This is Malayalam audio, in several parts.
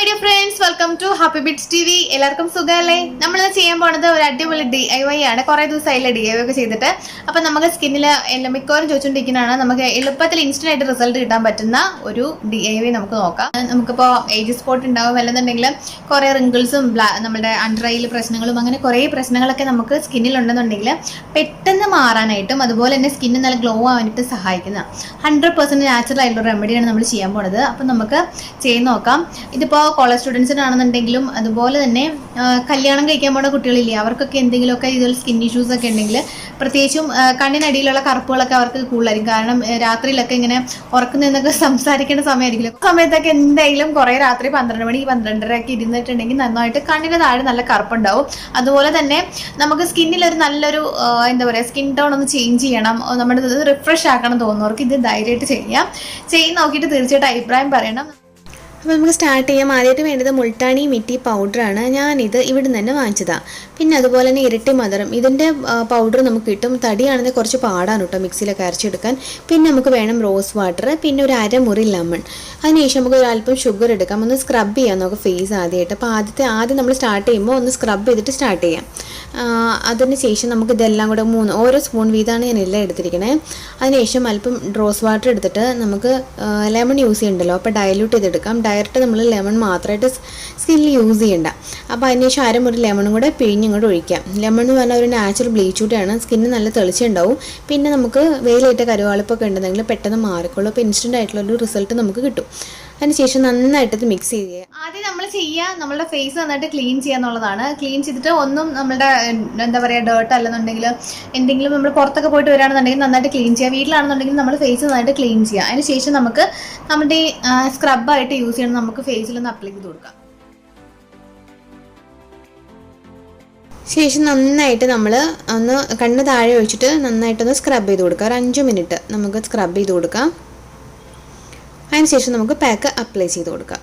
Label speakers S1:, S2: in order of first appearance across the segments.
S1: Dear friends, welcome to happy bits T V. എല്ലാവർക്കും സുഖമല്ലേ? നമ്മളിന്ന് ചെയ്യാൻ പോണത് ഒരു അടിപൊളി DIY ആണ്. കുറേ ദിവസമായില്ല DIY ഒക്കെ ചെയ്തിട്ട്. അപ്പം നമുക്ക് സ്കിന്നിൽ മിക്കവാറും ചോദിച്ചുകൊണ്ടിരിക്കുന്നതാണ്, നമുക്ക് എളുപ്പത്തിൽ ഇൻസ്റ്റന്റ് ആയിട്ട് റിസൾട്ട് കിട്ടാൻ പറ്റുന്ന ഒരു DIY നമുക്ക് നോക്കാം. നമുക്കിപ്പോൾ ഏജ് സ്പോട്ട് ഉണ്ടാവും, അല്ലെന്നുണ്ടെങ്കിൽ കുറേ റിങ്കിൾസും നമ്മുടെ അണ്ടർ ഐയിൽ പ്രശ്നങ്ങളും അങ്ങനെ കുറേ പ്രശ്നങ്ങളൊക്കെ നമുക്ക് സ്കിന്നിലുണ്ടെന്നുണ്ടെങ്കിൽ പെട്ടെന്ന് മാറാനായിട്ടും അതുപോലെ തന്നെ സ്കിന്ന് നല്ല ഗ്ലോ ആവാനായിട്ട് സഹായിക്കുന്ന 100% നാച്ചുറൽ ആയിട്ടുള്ള റെമഡിയാണ് നമ്മൾ ചെയ്യാൻ പോണത്. അപ്പം നമുക്ക് ചെയ്ത് നോക്കാം. ഇതിപ്പോൾ കോളേജ് സ്റ്റുഡൻസിനാണെന്നുണ്ടെങ്കിലും അതുപോലെ തന്നെ കല്യാണം കഴിക്കാൻ പോകുന്ന കുട്ടികളില്ലേ, അവർക്കൊക്കെ എന്തെങ്കിലുമൊക്കെ ഇതിൽ സ്കിൻ ഇഷ്യൂസ് ഒക്കെ ഉണ്ടെങ്കിൽ പ്രത്യേകിച്ചും കണ്ണിനടിയിലുള്ള കറുപ്പുകളൊക്കെ അവർക്ക് കൂടുതലായിരിക്കും. കാരണം രാത്രിയിലൊക്കെ ഇങ്ങനെ ഉറക്കം നിന്നൊക്കെ സംസാരിക്കേണ്ട സമയമായിരിക്കില്ല. ആ സമയത്തൊക്കെ എന്തായാലും കുറേ രാത്രി 12 മണി 12:30 ഒക്കെ ഇരുന്നിട്ടുണ്ടെങ്കിൽ നന്നായിട്ട് കണ്ണിന് താഴെ നല്ല കറുപ്പുണ്ടാവും. അതുപോലെ തന്നെ നമുക്ക് സ്കിന്നിലൊരു നല്ലൊരു എന്താ പറയുക, സ്കിൻ ടോൺ ഒന്ന് ചേഞ്ച് ചെയ്യണം, നമ്മുടെ റിഫ്രഷ് ആക്കണം തോന്നുന്നവർക്ക് ഇത് ധൈര്യമായിട്ട് ചെയ്ത് നോക്കിയിട്ട് തീർച്ചയായിട്ടും അഭിപ്രായം പറയണം.
S2: അപ്പോൾ നമുക്ക് സ്റ്റാർട്ട് ചെയ്യാം. ആദ്യമായിട്ട് വേണ്ടത് മുൾട്ടാണി മിട്ടി പൗഡറാണ്. ഞാനിത് ഇവിടെ നിന്ന് തന്നെ വാങ്ങിച്ചതാണ്. പിന്നെ അതുപോലെ തന്നെ ഇരട്ടി മധുരം, ഇതിൻ്റെ പൗഡർ നമുക്ക് കിട്ടും. തടിയാണെങ്കിൽ കുറച്ച് പാടാണ് കേട്ടോ മിക്സിയിലൊക്കെ അരച്ചെടുക്കാൻ. പിന്നെ നമുക്ക് വേണം റോസ് വാട്ടർ, പിന്നെ ഒരു അരമുറി ലെമൺ. അതിനുശേഷം നമുക്ക് ഒരു അല്പം ഷുഗർ എടുക്കാം. ഒന്ന് സ്ക്രബ് ചെയ്യാം നമുക്ക് ഫേസ് ആദ്യമായിട്ട്. അപ്പോൾ ആദ്യം നമ്മൾ സ്റ്റാർട്ട് ചെയ്യുമ്പോൾ ഒന്ന് സ്ക്രബ് ചെയ്തിട്ട് സ്റ്റാർട്ട് ചെയ്യാം. അതിന് ശേഷം നമുക്ക് ഇതെല്ലാം കൂടെ ഓരോ സ്പൂൺ വീതമാണ് ഞാൻ എല്ലാം എടുത്തിരിക്കണേ. അതിനുശേഷം അല്പം റോസ് വാട്ടർ എടുത്തിട്ട് നമുക്ക് ലെമൺ യൂസ് ചെയ്യണ്ടല്ലോ, അപ്പോൾ ഡയലൂട്ട് ചെയ്തെടുക്കാം. ഡയറക്റ്റ് നമ്മൾ ലെമൺ മാത്രമായിട്ട് സ്കിന്നിൽ യൂസ് ചെയ്യണ്ട. അപ്പോൾ അതിനുശേഷം അരമുറി ലെമണും കൂടെ പിഴിഞ്ഞിങ്ങോട്ട് ഒഴിക്കാം. ലെമൺ എന്ന് പറഞ്ഞാൽ ഒരു നാച്ചുറൽ ബ്ലീച്ച് കൂടെയാണ്, സ്കിന്ന് നല്ല തെളിച്ചുണ്ടാവും. പിന്നെ നമുക്ക് വെയിലേറ്റ കരുവാളിപ്പൊക്കെ ഉണ്ടെങ്കിൽ പെട്ടെന്ന് മാറിക്കോളും. അപ്പോൾ ഇൻസ്റ്റൻ്റ് ആയിട്ടുള്ളൊരു റിസൾട്ട് നമുക്ക് കിട്ടും. അതിനുശേഷം നന്നായിട്ട് മിക്സ് ചെയ്യുക.
S1: ആദ്യം നമ്മൾ നമ്മുടെ ഫേസ് നന്നായിട്ട് ക്ലീൻ ചെയ്യുക എന്നുള്ളതാണ്. ക്ലീൻ ചെയ്തിട്ട് ഒന്നും നമ്മുടെ എന്താ പറയുക ഡേർട്ട് അല്ലെന്നുണ്ടെങ്കിൽ എന്തെങ്കിലും നമ്മൾ പുറത്തൊക്കെ പോയിട്ട് വരികയാണെന്നുണ്ടെങ്കിൽ നന്നായിട്ട് ക്ലീൻ ചെയ്യുക. വീട്ടിലാണെന്നുണ്ടെങ്കിൽ നമ്മൾ ഫേസ് നന്നായിട്ട് ക്ലീൻ ചെയ്യുക. അതിനുശേഷം നമുക്ക് നമ്മുടെ സ്ക്രബായിട്ട് യൂസ് ചെയ്യണം. നമുക്ക് ഫേസിലൊന്ന് അപ്ലൈ ചെയ്ത് കൊടുക്കാം.
S2: ശേഷം നന്നായിട്ട് നമ്മൾ ഒന്ന് കണ്ണ് താഴെ ഒഴിച്ചിട്ട് നന്നായിട്ടൊന്ന് സ്ക്രബ് ചെയ്ത് കൊടുക്കുക. ഒരു 5 മിനിറ്റ് നമുക്ക് സ്ക്രബ് ചെയ്ത് കൊടുക്കാം. അതിനുശേഷം നമുക്ക് പാക്ക് അപ്ലൈ ചെയ്ത് കൊടുക്കാം.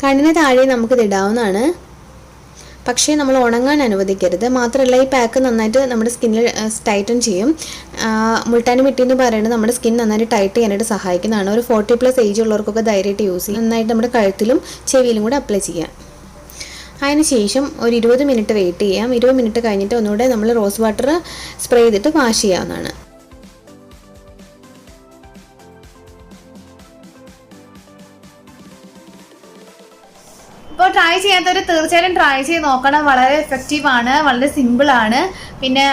S2: കണ്ണിന് താഴെ നമുക്കിത് ഇടാവുന്നതാണ്, പക്ഷേ നമ്മൾ ഉണങ്ങാൻ അനുവദിക്കരുത്. മാത്രമല്ല ഈ പാക്ക് നന്നായിട്ട് നമ്മുടെ സ്കിന്നിൽ ടൈറ്റൻ ചെയ്യും. മുൾട്ടാനി മിട്ടി എന്ന് പറയുന്നത് നമ്മുടെ സ്കിൻ നന്നായിട്ട് ടൈറ്റ് ചെയ്യാനായിട്ട് സഹായിക്കുന്നതാണ്. ഒരു 40+ ഏജ് ഉള്ളവർക്കൊക്കെ ധൈര്യമായിട്ട് യൂസ് ചെയ്യും. നന്നായിട്ട് നമ്മുടെ കഴുത്തിലും ചെവിയിലും കൂടെ അപ്ലൈ ചെയ്യാം. അതിനുശേഷം ഒരു 20 മിനിറ്റ് വെയിറ്റ് ചെയ്യാം. 20 മിനിറ്റ് കഴിഞ്ഞിട്ട് ഒന്നുകൂടെ നമ്മൾ റോസ് വാട്ടർ സ്പ്രേ ചെയ്തിട്ട് വാഷ് ചെയ്യാവുന്നതാണ്.
S1: ഇപ്പോൾ ട്രൈ ചെയ്യാത്തവർ തീർച്ചയായിട്ടും ട്രൈ ചെയ്ത് നോക്കണം. വളരെ എഫക്റ്റീവാണ്, വളരെ സിമ്പിളാണ്. പിന്നെ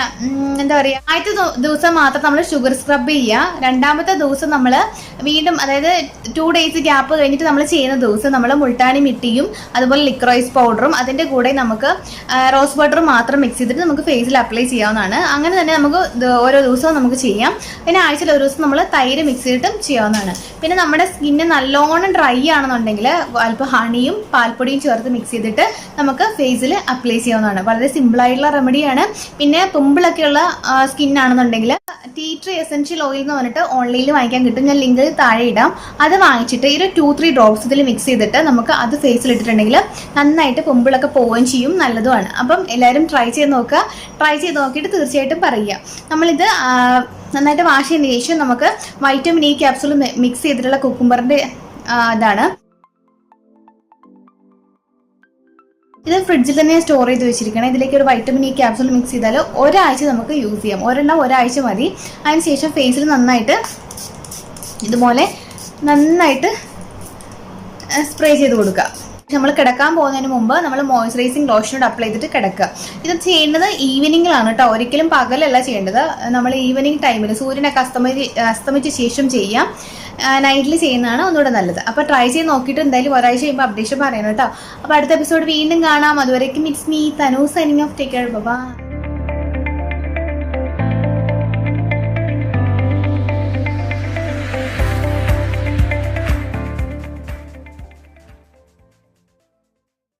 S1: എന്താ പറയുക, ആദ്യത്തെ ദിവസം മാത്രം നമ്മൾ ഷുഗർ സ്ക്രബ് ചെയ്യുക. രണ്ടാമത്തെ ദിവസം നമ്മൾ വീണ്ടും, അതായത് 2 ഡേയ്സ് ഗ്യാപ്പ് കഴിഞ്ഞിട്ട് നമ്മൾ ചെയ്യുന്ന ദിവസം നമ്മൾ മുൾട്ടാനി മിട്ടിയും അതുപോലെ ലിക്രോയിസ് പൗഡറും അതിൻ്റെ കൂടെ നമുക്ക് റോസ് വാട്ടറും മാത്രം മിക്സ് ചെയ്തിട്ട് നമുക്ക് ഫേസിൽ അപ്ലൈ ചെയ്യാവുന്നതാണ്. അങ്ങനെ തന്നെ നമുക്ക് ഓരോ ദിവസവും നമുക്ക് ചെയ്യാം. പിന്നെ ആഴ്ചയിൽ ഒരു ദിവസം നമ്മൾ തൈര് മിക്സ് ചെയ്തിട്ടും ചെയ്യാവുന്നതാണ്. പിന്നെ നമ്മുടെ സ്കിന്ന് നല്ലോണം ഡ്രൈ ആണെന്നുണ്ടെങ്കിൽ അല്പം ഹണിയും പാൽപ്പൊടിയും ചേർത്ത് മിക്സ് ചെയ്തിട്ട് നമുക്ക് ഫേസിൽ അപ്ലൈ ചെയ്യാവുന്നതാണ്. വളരെ സിമ്പിളായിട്ടുള്ള റെമഡിയാണ്. പിന്നെ പിമ്പിളൊക്കെ ഉള്ള സ്കിന്നാണെന്നുണ്ടെങ്കിൽ ടീ ട്രീ എസെൻഷ്യൽ ഓയിൽ എന്ന് പറഞ്ഞിട്ട് ഓൺലൈനിൽ വാങ്ങിക്കാൻ കിട്ടും. ഞാൻ ലിങ്ക് താഴെ ഇടാം. അത് വാങ്ങിച്ചിട്ട് ഒരു 2-3 ഡ്രോപ്സ് ഇതിൽ മിക്സ് ചെയ്തിട്ട് നമുക്ക് അത് ഫേസിൽ ഇട്ടിട്ടുണ്ടെങ്കിൽ നന്നായിട്ട് പിമ്പിളൊക്കെ പോവുകയും ചെയ്യും, നല്ലതുമാണ്. അപ്പം എല്ലാവരും ട്രൈ ചെയ്ത് നോക്കുക. ട്രൈ ചെയ്ത് നോക്കിയിട്ട് തീർച്ചയായിട്ടും പറയുക. നമ്മളിത് നന്നായിട്ട് വാഷ് ചെയ്തതിന് ശേഷം നമുക്ക് വൈറ്റമിൻ ഇ ക്യാപ്സൂൾ മിക്സ് ചെയ്തിട്ടുള്ള കുക്കുംബറിൻ്റെ ഇതാണ്. ഇത് ഫ്രിഡ്ജിൽ തന്നെ സ്റ്റോർ ചെയ്ത് വെച്ചിരിക്കണം. ഇതിലേക്ക് ഒരു വൈറ്റമിൻ ഇ ക്യാപ്സൂൾ മിക്സ് ചെയ്താൽ ഒരാഴ്ച നമുക്ക് യൂസ് ചെയ്യാം. ഒരാഴ്ച മതി. അതിനുശേഷം ഫേസിൽ നന്നായിട്ട് ഇതുപോലെ നന്നായിട്ട് സ്പ്രേ ചെയ്ത് കൊടുക്കുക. നമ്മൾ കിടക്കാൻ പോകുന്നതിന് മുമ്പ് നമ്മൾ മോയ്സ്ചറൈസിങ് ലോഷനോട് അപ്ലൈ ചെയ്തിട്ട് കിടക്കുക. ഇത് ചെയ്യേണ്ടത് ഈവനിങ്ങിലാണ് കേട്ടോ, ഒരിക്കലും പകലല്ല ചെയ്യേണ്ടത്. നമ്മൾ ഈവനിങ് ടൈമിൽ സൂര്യനൊക്കെ അസ്തമിച്ച ശേഷം ചെയ്യാം. നൈറ്റിൽ ചെയ്യുന്നതാണ് ഒന്നുകൂടെ നല്ലത്. അപ്പോൾ ട്രൈ ചെയ്ത് നോക്കിയിട്ട് എന്തായാലും ഒരാഴ്ച കഴിയുമ്പോൾ അപ്ഡേഷൻ പറയണം കേട്ടോ. അപ്പോൾ അടുത്ത എപ്പിസോഡ് വീണ്ടും കാണാം. അതുവരേക്കും it's me Tanu signing off. Take care. By.